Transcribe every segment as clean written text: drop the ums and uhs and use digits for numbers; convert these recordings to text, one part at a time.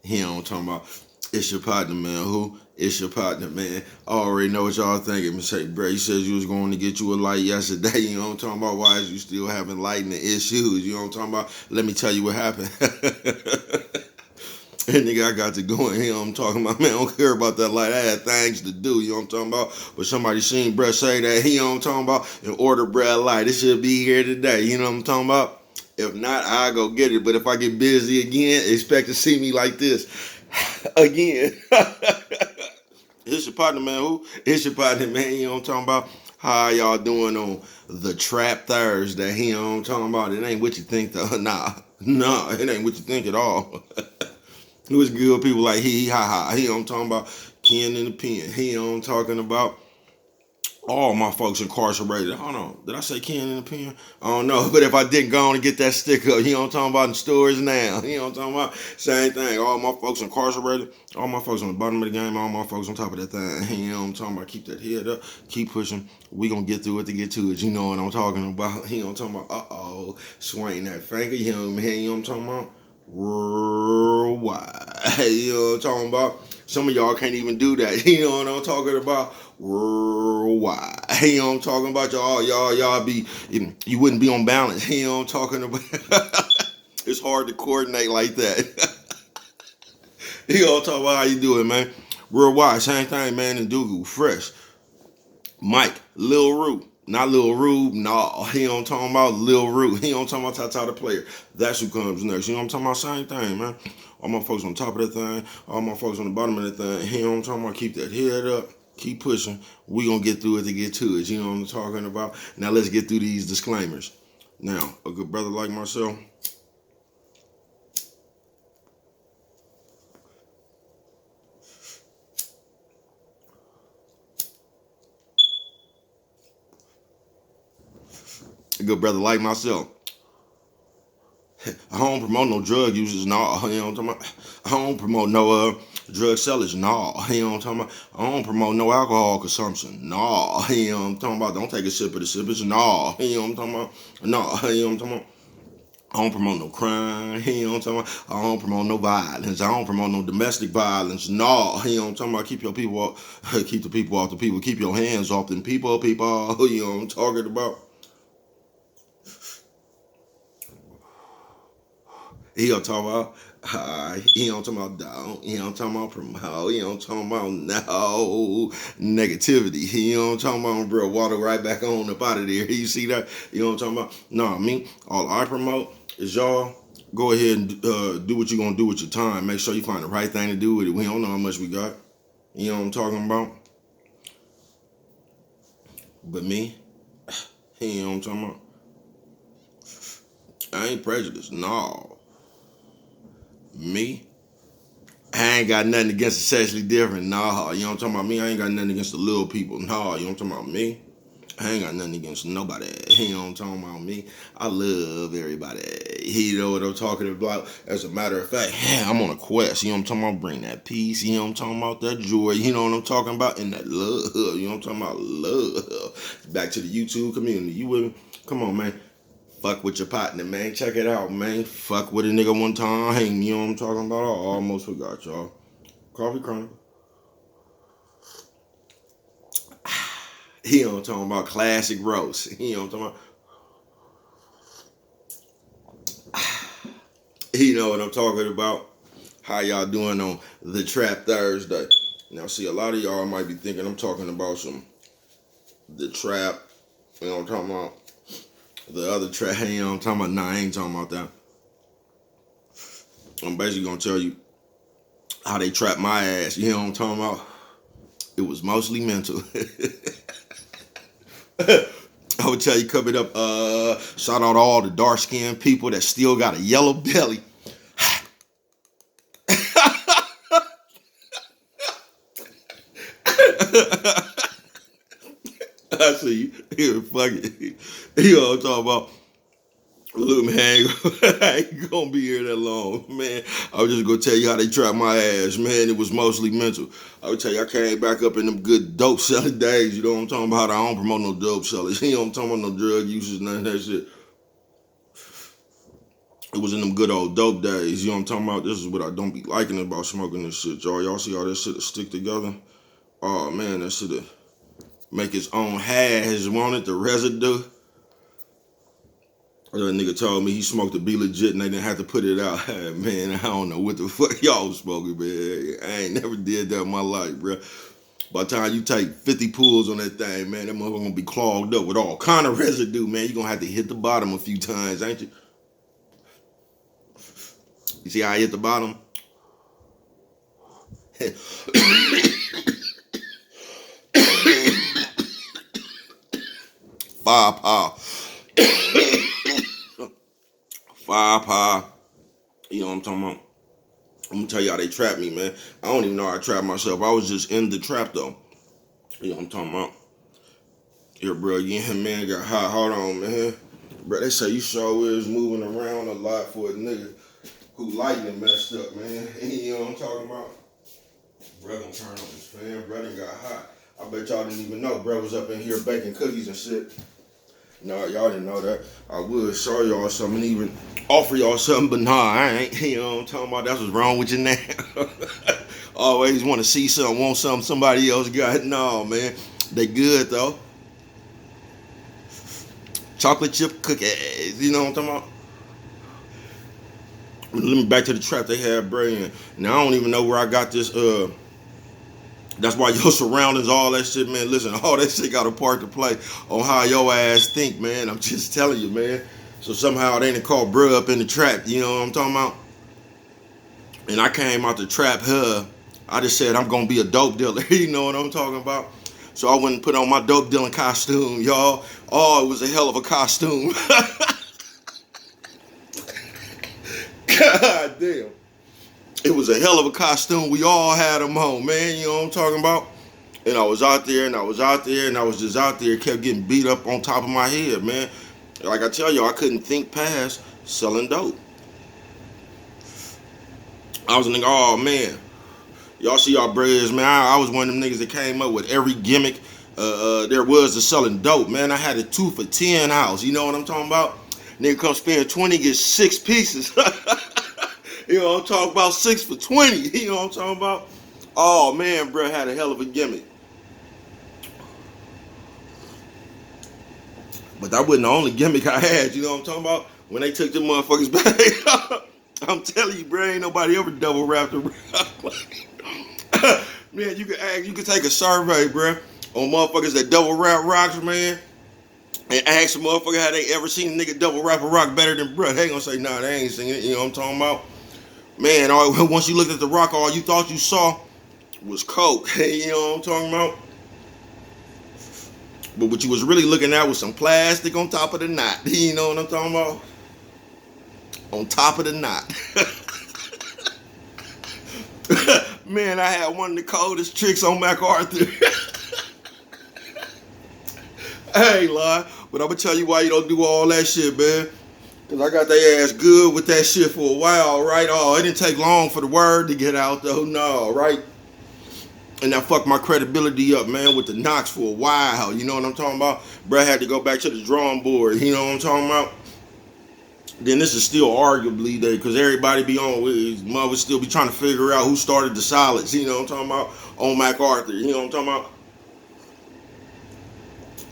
He don't talking about it's your partner, man. Who? It's your partner, man. I already know what y'all thinking. Say, bro, you said you was going to get you a light yesterday. You know what I'm talking about? Why is you still having lighting issues? You know what I'm talking about? Let me tell you what happened. And nigga, I got to go in here. I'm talking about, man, I don't care about that light. I had things to do, you know what I'm talking about? But somebody seen Brett say that, you know what I'm talking about? And order Brett light. It should be here today, you know what I'm talking about? If not, I'll go get it. But if I get busy again, expect to see me like this again. It's your partner, man. Who? It's your partner, man. You know what I'm talking about? How y'all doing on the Trap Thursday? You know what I'm talking about? It ain't what you think, though. Nah, it ain't what you think at all. It was good people like he ha ha. He I'm talking about Ken in the pen. He I'm talking about all my folks incarcerated. Hold on. Did I say Ken in the pen? I don't know. But if I didn't go on and get that sticker, you know what I'm talking about in stores now. You know what I'm talking about? Same thing. All my folks incarcerated. All my folks on the bottom of the game. All my folks on top of that thing. You know what I'm talking about? Keep that head up. Keep pushing. We gonna get through it to get to it. You know what I'm talking about. You know what I'm talking about? Uh-oh. Swing that finger. You know what I'm talking about? Worldwide. You know what I'm talking about? Some of y'all can't even do that. You know what I'm talking about? Worldwide. You know what I'm talking about? Y'all be, you wouldn't be on balance. You know what I'm talking about? It's hard to coordinate like that. You know what I'm talking about? How you do it, man? Worldwide. Same thing, man, in Dugu. Fresh. Mike. Lil Rue. Not Lil Rube, no. He don't talking about Lil Rube. He don't talking about Tata the player. That's who comes next. You know what I'm talking about? Same thing, man. All my folks on top of that thing, all my folks on the bottom of that thing. You know what I'm talking about? Keep that head up. Keep pushing. We gonna get through it to get to it. You know what I'm talking about? Now let's get through these disclaimers. Now, a good brother like myself, a good brother like myself, I don't promote no drug users, no. You know what I'm talking about? I don't promote no drug sellers, no. You know what I'm talking about? I don't promote no alcohol consumption, no. You know what I'm talking about? Don't take a sip of the sippers, no. You know what I'm talking about? No. You know what I'm talking about? I don't promote no crime. You know what I'm talking about? I don't promote no violence. I don't promote no domestic violence. No. You know what I'm talking about? Keep your people off, keep the people off the people. Keep your hands off them people. You know what I'm talking about? He don't talk about he don't talk about don't. He don't talk about promote. He don't talk about no negativity. He don't talk about bro water right back on up out of there. You see that? You know what I'm talking about? No, me. All I promote is y'all go ahead and do what you're gonna do with your time. Make sure you find the right thing to do with it. We don't know how much we got. You know what I'm talking about? But me, you know what I'm talking about? I ain't prejudiced. No. Me, I ain't got nothing against the sexually different. Nah, you know what I'm talking about? Me, I ain't got nothing against the little people. Nah, you know what I'm talking about? Me, I ain't got nothing against nobody. You know what I'm talking about? Me, I love everybody. You know what I'm talking about? As a matter of fact, I'm on a quest. You know what I'm talking about? Bring that peace. You know what I'm talking about? That joy. You know what I'm talking about? And that love. You know what I'm talking about? Love. Back to the YouTube community. You with me? Come on, man. Fuck with your partner, man. Check it out, man. Fuck with a nigga one time. You know what I'm talking about? I almost forgot, y'all. Coffee Chronicle. He don't talking about classic roast. He don't talking about. He know what I'm talking about. How y'all doing on the Trap Thursday? Now, see, a lot of y'all might be thinking I'm talking about the trap. You know what I'm talking about? The other trap. You know what I'm talking about? Nah, I ain't talking about that. I'm basically gonna tell you how they trapped my ass. You know what I'm talking about? It was mostly mental. I would tell you coming up, shout out to all the dark skinned people that still got a yellow belly. I see you. Here, fuck it. You know what I'm talking about? Look, man, I ain't gonna be here that long, man. I was just gonna tell you how they trapped my ass, man. It was mostly mental. I would tell you I came back up in them good dope selling days. You know what I'm talking about? I don't promote no dope sellers. You know what I'm talking about? No drug users, none of that shit. It was in them good old dope days. You know what I'm talking about? This is what I don't be liking about smoking this shit, y'all. Y'all see how that shit stick together? Oh man, that shit make its own hash, want it, the residue. That nigga told me he smoked to be legit and they didn't have to put it out. Man, I don't know what the fuck y'all was smoking, man. I ain't never did that in my life, bro. By the time you take 50 pulls on that thing, man, that motherfucker gonna be clogged up with all kind of residue, man. You gonna have to hit the bottom a few times, ain't you? You see how I hit the bottom? Firepower. Firepower. You know what I'm talking about? I'm gonna tell you how they trapped me, man. I don't even know how I trapped myself. I was just in the trap though. You know what I'm talking about? Here, bro, yeah, man, got hot. Hold on, man. Bro, they say you sure is moving around a lot for a nigga who lightning messed up, man. You know what I'm talking about? Bro gonna turn on his fan. Bro done got hot. I bet y'all didn't even know. Bro was up in here baking cookies and shit. No, y'all didn't know that. I would show y'all something, even offer y'all something, but nah, I ain't. You know what I'm talking about? That's what's wrong with you now. Always want to see something, want something somebody else got. No, man. They good, though. Chocolate chip cookies. You know what I'm talking about? Let me back to the trap they had bread. Now, I don't even know where I got this, that's why your surroundings, all that shit, man. Listen, all that shit got a part to play on how your ass think, man. I'm just telling you, man. So somehow they didn't call bruh up in the trap. You know what I'm talking about? And I came out the trap here. I just said I'm gonna be a dope dealer. You know what I'm talking about? So I went and put on my dope dealing costume, y'all. Oh, it was a hell of a costume. God damn. It was a hell of a costume. We all had them on, man. You know what I'm talking about? And I was out there, and I was out there, and I was just out there, kept getting beat up on top of my head, man. Like I tell you, I couldn't think past selling dope. I was a nigga, oh man. Y'all see y'all brothers, man. I was one of them niggas that came up with every gimmick there was to selling dope, man. I had a 2 for 10 house. You know what I'm talking about? Nigga come spend 20, get 6 pieces. You know what I'm talking about? 6 for 20. You know what I'm talking about? Oh man, bro, had a hell of a gimmick. But that wasn't the only gimmick I had. You know what I'm talking about? When they took the motherfuckers back, I'm telling you, bro, ain't nobody ever double wrapped around. Man, you could take a survey, bro, on motherfuckers that double wrap rocks, man, and ask a motherfucker how they ever seen a nigga double wrap a rock better than bro. They gonna say, nah, they ain't seen it. You know what I'm talking about? Man, once you looked at the rock, all you thought you saw was coke. You know what I'm talking about? But what you was really looking at was some plastic on top of the knot. You know what I'm talking about? On top of the knot. Man, I had one of the coldest tricks on MacArthur. I ain't lying, but I'm gonna tell you why you don't do all that shit, man. Cause I got their ass good with that shit for a while, right? Oh, it didn't take long for the word to get out though, no, right? And that fucked my credibility up, man, with the knocks for a while. You know what I'm talking about? Brad had to go back to the drawing board. You know what I'm talking about? Then this is still arguably there, because everybody be on, mother still be trying to figure out who started the solids. You know what I'm talking about? On MacArthur. You know what I'm talking about?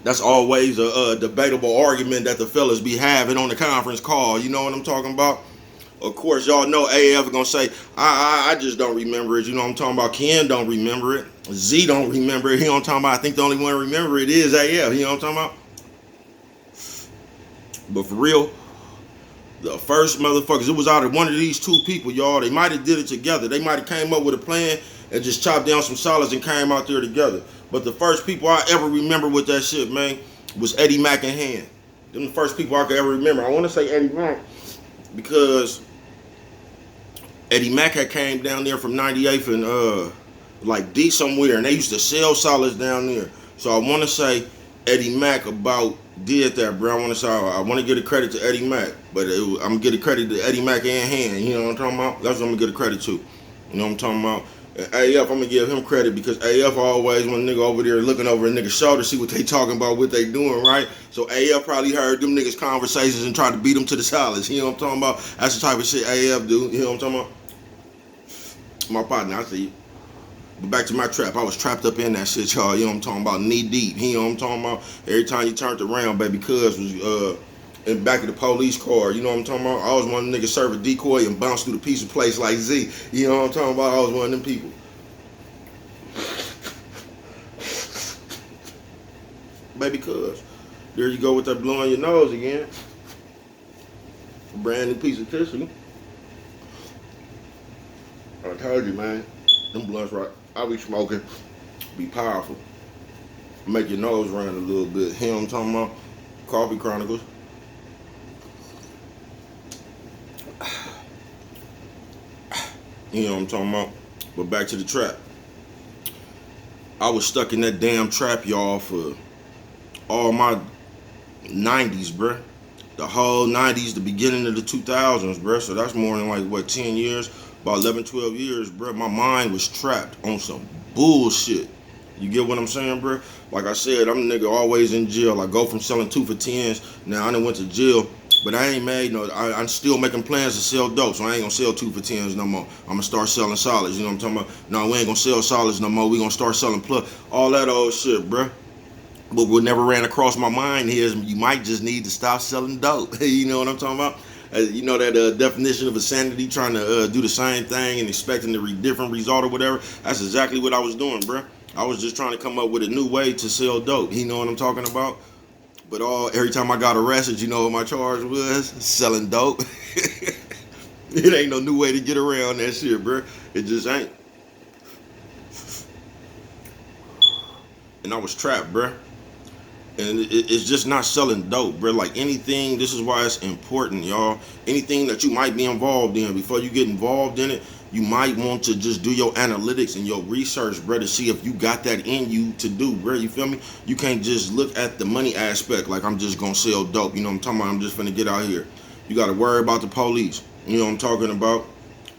That's always a debatable argument that the fellas be having on the conference call. You know what I'm talking about? Of course, y'all know AF gonna say, I just don't remember it. You know what I'm talking about? Ken don't remember it. Z don't remember it. He don't talking about, I think the only one to remember it is AF. You know what I'm talking about? But for real, the first motherfuckers, it was out of one of these two people, y'all. They might have did it together. They might have came up with a plan and just chopped down some solids and came out there together. But the first people I ever remember with that shit, man, was Eddie Mack and Han. Them the first people I could ever remember. I want to say Eddie Mack because Eddie Mack had came down there from 98th and like D somewhere, and they used to sell solids down there. So I want to say Eddie Mack about did that, bro. I want to give a credit to Eddie Mack, but I'm gonna give a credit to Eddie Mack and Han. You know what I'm talking about? That's what I'm gonna give a credit to. You know what I'm talking about? And AF, I'm gonna give him credit because AF always when a nigga over there looking over a nigga's shoulder, see what they talking about, what they doing, right? So AF probably heard them niggas conversations and tried to beat them to the silence. You know what I'm talking about? That's the type of shit AF do. You know what I'm talking about? My partner, I see you. But back to my trap, I was trapped up in that shit, y'all. You know what I'm talking about? Knee deep. You know what I'm talking about? Every time you turned around, baby, cuz was in the back of the police car. You know what I'm talking about? I was one of them niggas serve a decoy and bounce through the piece of place like Z. You know what I'm talking about? I was one of them people. Baby, cuz. There you go with that blowing your nose again. Brand new piece of tissue. I told you, man. Them blunts right. I be smoking. Be powerful. Make your nose run a little bit. You know what I'm talking about? Coffee Chronicles. You know what I'm talking about? But back to the trap. I was stuck in that damn trap, y'all, for all my 90s, bruh. The whole 90s, the beginning of the 2000s, bruh. So that's more than like, what, 10 years? About 11, 12 years, bruh. My mind was trapped on some bullshit. You get what I'm saying, bruh? Like I said, I'm a nigga always in jail. I go from selling 2 for 10s. Now I done went to jail. But I ain't made no, I'm still making plans to sell dope, so I ain't gonna sell 2 for 10s no more. I'm gonna start selling solids, you know what I'm talking about? No, we ain't gonna sell solids no more. We gonna start selling plug, all that old shit, bruh. But what never ran across my mind here is you might just need to stop selling dope. You know what I'm talking about? You know that definition of insanity, trying to do the same thing and expecting a different result or whatever? That's exactly what I was doing, bruh. I was just trying to come up with a new way to sell dope. You know what I'm talking about? But every time I got arrested, you know what my charge was? Selling dope. It ain't no new way to get around that shit, bro. It just ain't. And I was trapped, bro. And it's just not selling dope, bro. Like anything, this is why it's important, y'all. Anything that you might be involved in, before you get involved in it, you might want to just do your analytics and your research, bro, to see if you got that in you to do, bro. You feel me? You can't just look at the money aspect like I'm just gonna sell dope. You know what I'm talking about? I'm just finna get out here. You gotta worry about the police. You know what I'm talking about?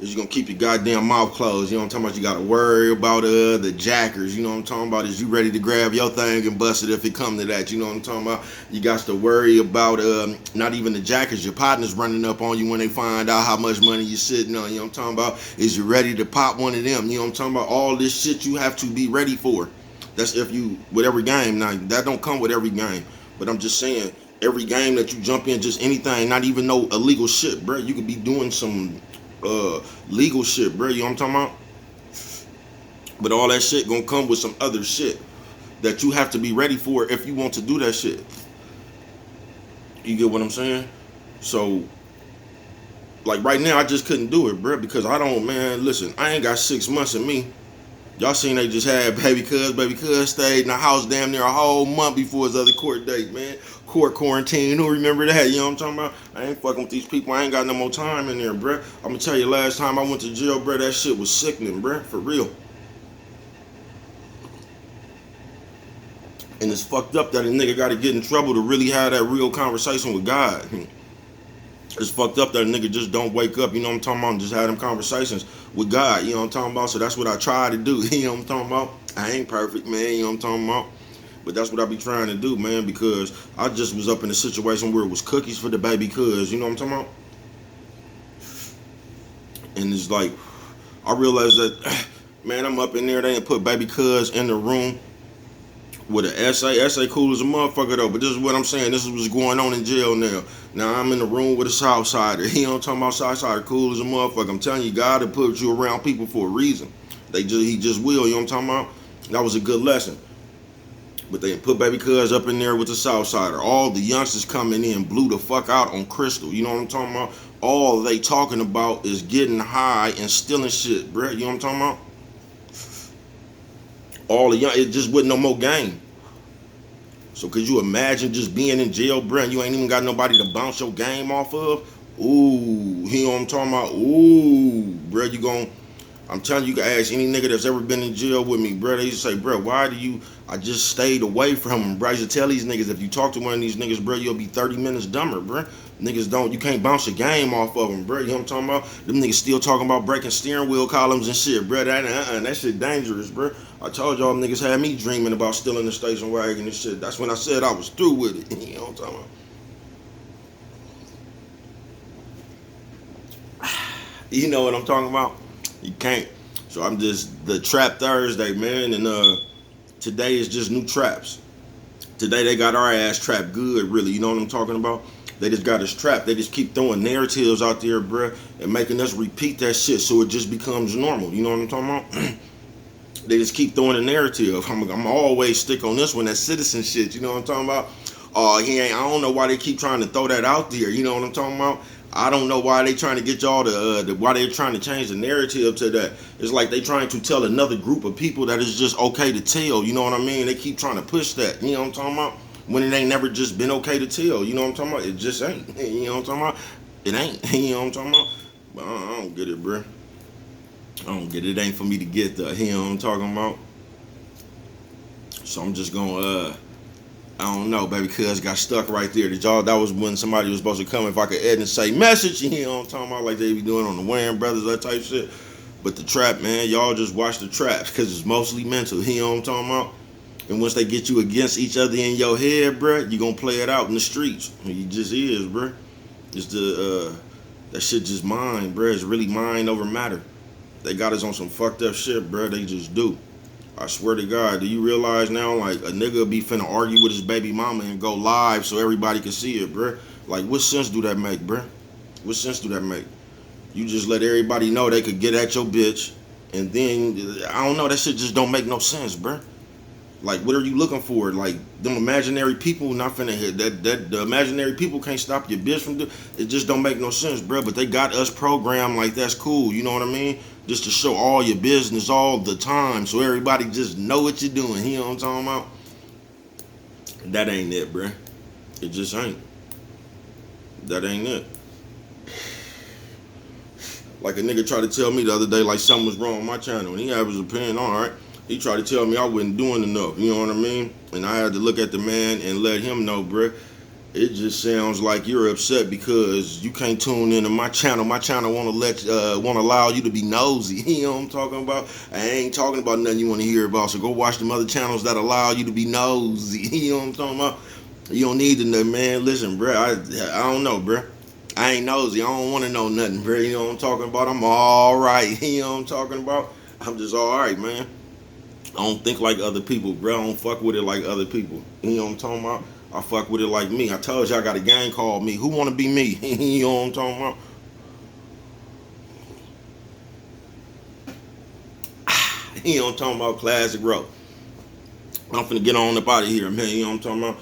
Is you gonna keep your goddamn mouth closed. You know what I'm talking about? You gotta worry about the jackers. You know what I'm talking about? Is you ready to grab your thing and bust it if it come to that? You know what I'm talking about? You got to worry about not even the jackers. Your partners running up on you when they find out how much money you're sitting on. You know what I'm talking about? Is you ready to pop one of them? You know what I'm talking about? All this shit you have to be ready for. That's if you, with every game. Now, that don't come with every game. But I'm just saying, every game that you jump in, just anything, not even no illegal shit, bro. You could be doing some legal shit, bro. You know what I'm talking about? But all that shit gonna come with some other shit that you have to be ready for if you want to do that shit. You get what I'm saying? So, like right now, I just couldn't do it, bro, because I don't, man, listen, I ain't got 6 months in me. Y'all seen they just had baby cuz stayed in the house damn near a whole month before his other court date, man. Court quarantine, who remember that? You know what I'm talking about? I ain't fucking with these people. I ain't got no more time in there, bruh. I'm gonna tell you, last time I went to jail, bruh, that shit was sickening, bruh, for real. And it's fucked up that a nigga gotta get in trouble to really have that real conversation with God. It's fucked up that a nigga just don't wake up, you know what I'm talking about, and just have them conversations with God, you know what I'm talking about? So that's what I try to do, you know what I'm talking about? I ain't perfect, man, you know what I'm talking about? But that's what I be trying to do, man, because I just was up in a situation where it was cookies for the baby cuz, you know what I'm talking about? And it's like, I realized that, man, I'm up in there, they ain't put baby cuz in the room with an essay cool as a motherfucker though, but this is what I'm saying, this is what's going on in jail now. Now I'm in the room with a Southsider, you know what I'm talking about, Southsider cool as a motherfucker. I'm telling you, God will put you around people for a reason. He just will, you know what I'm talking about? That was a good lesson. But they put baby cuz up in there with the Southsider. All the youngsters coming in blew the fuck out on Crystal. You know what I'm talking about? All they talking about is getting high and stealing shit, bruh. You know what I'm talking about? All the young, it just wasn't no more game. So could you imagine just being in jail, bruh, and you ain't even got nobody to bounce your game off of? Ooh, you know what I'm talking about? Ooh, bruh, you gon', I'm telling you, you can ask any nigga that's ever been in jail with me, bro. They used to say, bro, why do you, I just stayed away from him, bro. I used to tell these niggas, if you talk to one of these niggas, bro, you'll be 30 minutes dumber, bro. Niggas don't, you can't bounce your game off of them, bro. You know what I'm talking about? Them niggas still talking about breaking steering wheel columns and shit, bro. That shit dangerous, bro. I told y'all niggas had me dreaming about stealing the station wagon and shit. That's when I said I was through with it. You know what I'm talking about? You know what I'm talking about? You can't. So I'm just, the Trap Thursday, man, and today is just new traps. Today they got our ass trapped good, really. You know what I'm talking about? They just got us trapped. They just keep throwing narratives out there, bruh, and making us repeat that shit so it just becomes normal. You know what I'm talking about? They just keep throwing a narrative. I'm always stick on this one, that citizen shit. You know what I'm talking about? Oh, he ain't. I don't know why they keep trying to throw that out there. You know what I'm talking about? I don't know why they trying to get y'all to, why they trying to change the narrative to that. It's like they trying to tell another group of people that it's just okay to tell. You know what I mean? They keep trying to push that. You know what I'm talking about? When it ain't never just been okay to tell. You know what I'm talking about? It just ain't. You know what I'm talking about? It ain't. You know what I'm talking about? But I don't get it, bro. I don't get it. It ain't for me to get the, you know what I'm talking about? So I'm just gonna, I don't know, baby, cuz got stuck right there. That was when somebody was supposed to come, if I could edit and say message, you know what I'm talking about, like they be doing on the Wayans Brothers, that type shit. But the trap, man, y'all just watch the traps, because it's mostly mental, you know what I'm talking about? And once they get you against each other in your head, bruh, you gonna play it out in the streets. It just is, bruh. It's that shit just mind, bruh. It's really mind over matter. They got us on some fucked up shit, bruh. They just do. I swear to God, do you realize now, like, a nigga be finna argue with his baby mama and go live so everybody can see it, bruh? Like, what sense do that make, bruh? What sense do that make? You just let everybody know they could get at your bitch, and then, I don't know, that shit just don't make no sense, bruh. Like, what are you looking for? Like, them imaginary people not finna hit that the imaginary people can't stop your bitch from doing it. Just don't make no sense, bro. But they got us programmed like that's cool, you know what I mean? Just to show all your business all the time so everybody just know what you're doing. You know what I'm talking about? That ain't it, bro. It just ain't. That ain't it. Like a nigga tried to tell me the other day like something was wrong with my channel, and he had his opinion, all right. He tried to tell me I wasn't doing enough, you know what I mean? And I had to look at the man and let him know, bruh, it just sounds like you're upset because you can't tune into my channel. My channel won't allow you to be nosy. You know what I'm talking about? I ain't talking about nothing you want to hear about, so go watch them other channels that allow you to be nosy. You know what I'm talking about? You don't need to know, man. Listen, bruh, I don't know, bruh. I ain't nosy. I don't want to know nothing, bruh. You know what I'm talking about? I'm all right. You know what I'm talking about? I'm just all right, man. I don't think like other people, bro. I don't fuck with it like other people. You know what I'm talking about? I fuck with it like me. I told you I got a gang called Me. Who wanna be me? You know what I'm talking about? You know what I'm talking about? Classic Row. I'm finna get on up out of here, man. You know what I'm talking about?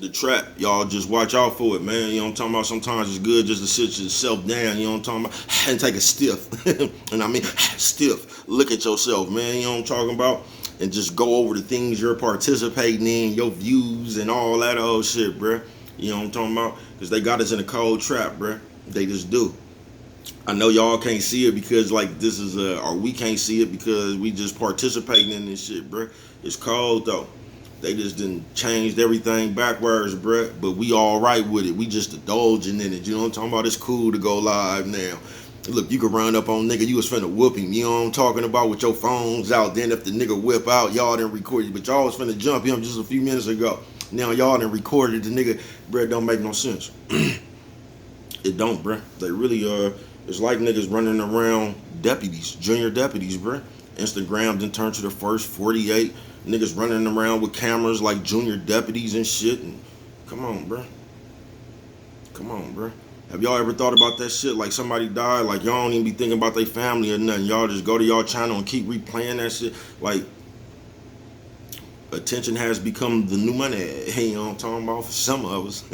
The trap, y'all just watch out for it, man. You know what I'm talking about? Sometimes it's good just to sit yourself down, you know what I'm talking about? And take a stiff. And I mean, stiff. Look at yourself, man. You know what I'm talking about? And just go over the things you're participating in, your views and all that old shit, bruh. You know what I'm talking about? Because they got us in a cold trap, bruh. They just do. I know y'all can't see it because like this is or we can't see it because we just participating in this shit, bruh. It's cold though. They just done changed everything backwards, bruh. But we all right with it. We just indulging in it. You know what I'm talking about? It's cool to go live now. Look, you could run up on nigga, you was finna whoop him. You know what I'm talking about? With your phones out. Then if the nigga whip out, y'all didn't record it. But y'all was finna jump him just a few minutes ago. Now y'all done recorded the nigga. Bruh, don't make no sense. It don't, bruh. They really it's like niggas running around deputies, junior deputies, bruh. Instagram then turned to the first 48. Niggas running around with cameras like junior deputies and shit. And come on, bruh. Come on, bruh. Have y'all ever thought about that shit? Like somebody died, like y'all don't even be thinking about their family or nothing. Y'all just go to y'all channel and keep replaying that shit. Like, attention has become the new money. You know what I'm talking about? For some of us.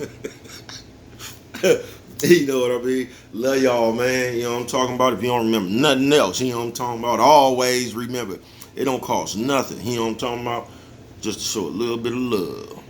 You know what I mean? Love y'all, man. You know what I'm talking about? If you don't remember nothing else, you know what I'm talking about? Always remember, it don't cost nothing. You know what I'm talking about? Just to show a little bit of love.